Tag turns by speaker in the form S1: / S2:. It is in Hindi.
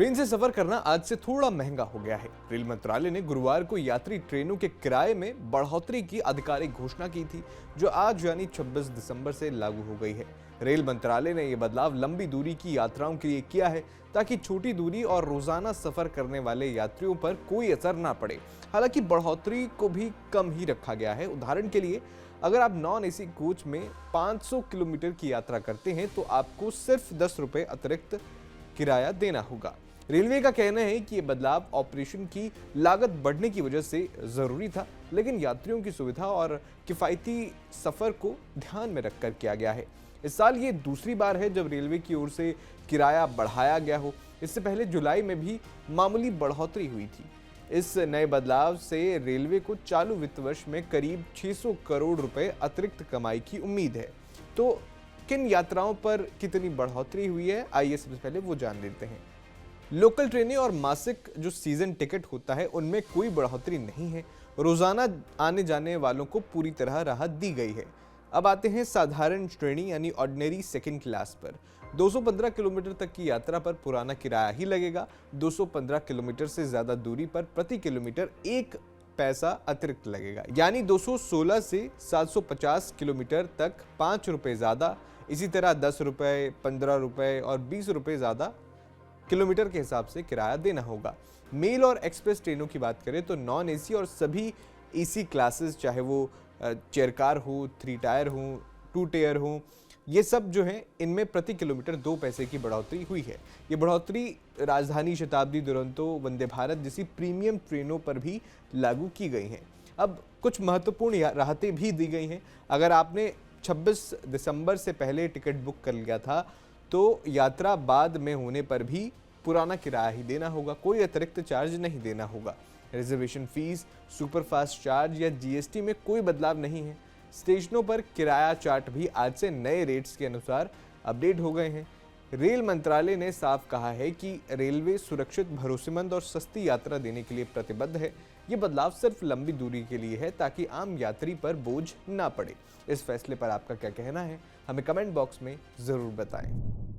S1: ट्रेन से सफर करना आज से थोड़ा महंगा हो गया है। रेल मंत्रालय ने गुरुवार को यात्री ट्रेनों के किराए में बढ़ोतरी की आधिकारिक घोषणा की थी, जो आज यानी 26 दिसंबर से लागू हो गई है। रेल मंत्रालय ने यह बदलाव लंबी दूरी की यात्राओं के लिए किया है, ताकि छोटी दूरी और रोजाना सफर करने वाले यात्रियों पर कोई असर ना पड़े। हालांकि बढ़ोतरी को भी कम ही रखा गया है। उदाहरण के लिए, अगर आप नॉन एसी कोच में 500 किलोमीटर की यात्रा करते हैं तो आपको सिर्फ 10 रुपए अतिरिक्त किराया देना होगा। रेलवे का कहना है कि यह बदलाव ऑपरेशन की लागत बढ़ने की वजह से जरूरी था, लेकिन यात्रियों की सुविधा और किफायती सफर को ध्यान में रखकर किया गया है। इस साल ये दूसरी बार है जब रेलवे की ओर से किराया बढ़ाया गया हो। इससे पहले जुलाई में भी मामूली बढ़ोतरी हुई थी। इस नए बदलाव से रेलवे को चालू वित्त वर्ष में करीब 600 करोड़ रुपए अतिरिक्त कमाई की उम्मीद है। तो किन यात्राओं पर कितनी बढ़ोतरी हुई है, आइए सबसे पहले वो जान लेते हैं। लोकल ट्रेनें और मासिक जो सीजन टिकट होता है, उनमें कोई बढ़ोतरी नहीं है। रोजाना आने जाने वालों को पूरी तरह राहत दी गई है। अब आते हैं साधारण श्रेणी यानी ऑर्डिनरी सेकंड क्लास पर। 215 किलोमीटर तक की यात्रा पर पुराना किराया ही लगेगा। 215 किलोमीटर से ज्यादा दूरी पर प्रति किलोमीटर 1 पैसा अतिरिक्त लगेगा, यानी 216 से 750 किलोमीटर तक 5 रुपए ज्यादा। इसी तरह 10 रुपए, 15 रुपए और 20 रुपए ज्यादा किलोमीटर के हिसाब से किराया देना होगा। मेल और एक्सप्रेस ट्रेनों की बात करें तो नॉन एसी और सभी एसी क्लासेस, चाहे वो चेयर कार हो, 3 टायर हो, 2 टायर हो, ये सब जो है इनमें प्रति किलोमीटर 2 पैसे की बढ़ोतरी हुई है। ये बढ़ोतरी राजधानी, शताब्दी, दुरंतो, वंदे भारत जैसी प्रीमियम ट्रेनों पर भी लागू की गई हैं। अब कुछ महत्वपूर्ण राहतें भी दी गई हैं। अगर आपने 26 दिसंबर से पहले टिकट बुक कर लिया था तो यात्रा बाद में होने पर भी पुराना किराया ही देना होगा, कोई अतिरिक्त चार्ज नहीं देना होगा। रिजर्वेशन फीस, सुपरफास्ट चार्ज या जीएसटी में कोई बदलाव नहीं है। स्टेशनों पर किराया चार्ट भी आज से नए रेट्स के अनुसार अपडेट हो गए हैं। रेल मंत्रालय ने साफ कहा है कि रेलवे सुरक्षित, भरोसेमंद और सस्ती यात्रा देने के लिए प्रतिबद्ध है। ये बदलाव सिर्फ लंबी दूरी के लिए है, ताकि आम यात्री पर बोझ ना पड़े। इस फैसले पर आपका क्या कहना है, हमें कमेंट बॉक्स में जरूर बताएं।